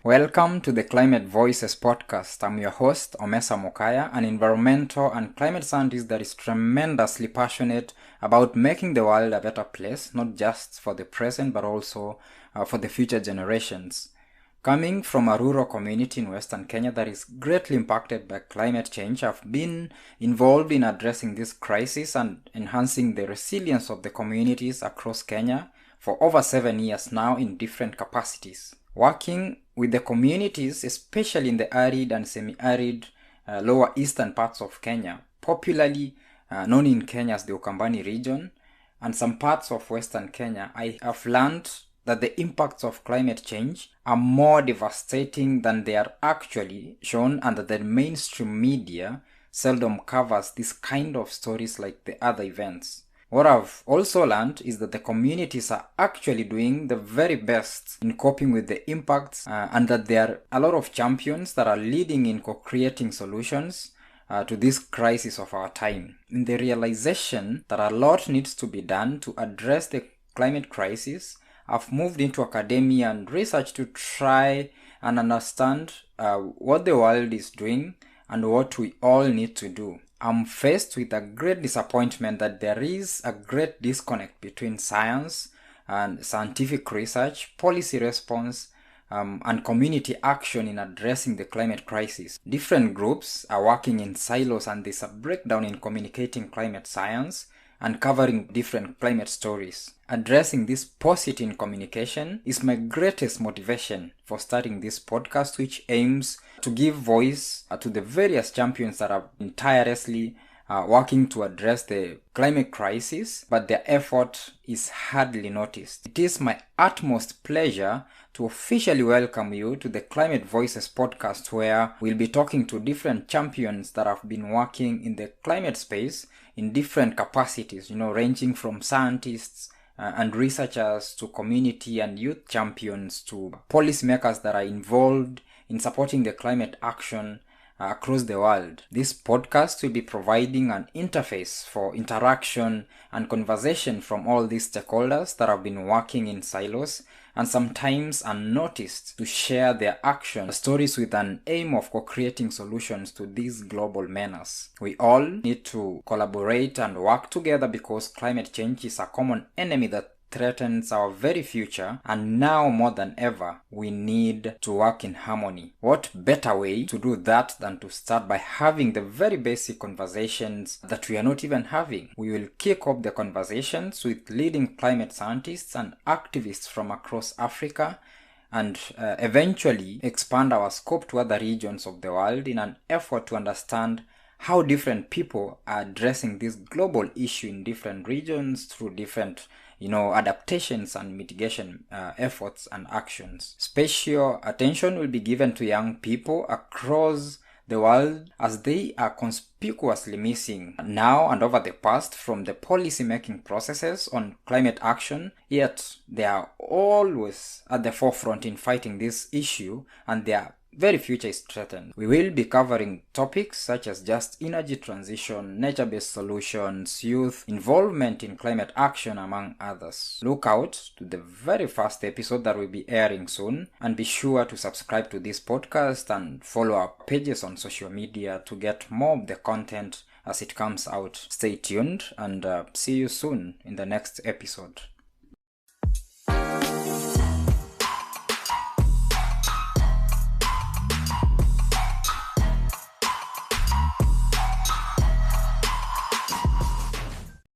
Welcome to the Climate Voices podcast. I'm your host, Omesa Mokaya, an environmental and climate scientist that is tremendously passionate about making the world a better place, not just for the present, but also for the future generations. Coming from a rural community in Western Kenya that is greatly impacted by climate change, I've been involved in addressing this crisis and enhancing the resilience of the communities across Kenya for over 7 years now in different capacities. Working with the communities, especially in the arid and semi-arid lower eastern parts of Kenya, popularly known in Kenya as the Ukambani region, and some parts of Western Kenya, I have learned that the impacts of climate change are more devastating than they are actually shown, and that the mainstream media seldom covers this kind of stories like the other events. What I've also learned is that the communities are actually doing the very best in coping with the impacts and that there are a lot of champions that are leading in co-creating solutions to this crisis of our time. In the realization that a lot needs to be done to address the climate crisis, I've moved into academia and research to try and understand what the world is doing and what we all need to do. I'm faced with a great disappointment that there is a great disconnect between science and scientific research, policy response, and community action in addressing the climate crisis. Different groups are working in silos, and there's a breakdown in communicating climate science and covering different climate stories. Addressing this paucity in communication is my greatest motivation for starting this podcast, which aims to give voice to the various champions that are tirelessly working to address the climate crisis, but their effort is hardly noticed. It is my utmost pleasure to officially welcome you to the Climate Voices podcast, where we'll be talking to different champions that have been working in the climate space in different capacities, ranging from scientists and researchers to community and youth champions to policymakers that are involved in supporting the climate action across the world. This podcast will be providing an interface for interaction and conversation from all these stakeholders that have been working in silos and sometimes unnoticed to share their action stories with an aim of co-creating solutions to this global menace. We all need to collaborate and work together because climate change is a common enemy that threatens our very future, and now more than ever we need to work in harmony. What better way to do that than to start by having the very basic conversations that we are not even having? We will kick off the conversations with leading climate scientists and activists from across Africa and eventually expand our scope to other regions of the world in an effort to understand how different people are addressing this global issue in different regions through different adaptations and mitigation efforts and actions. Special attention will be given to young people across the world as they are conspicuously missing now and over the past from the policy making processes on climate action, yet they are always at the forefront in fighting this issue, and their very future is threatened. We will be covering topics such as just energy transition, nature-based solutions, youth involvement in climate action, among others. Look out to the very first episode that will be airing soon, and be sure to subscribe to this podcast and follow our pages on social media to get more of the content as it comes out. Stay tuned and see you soon in the next episode.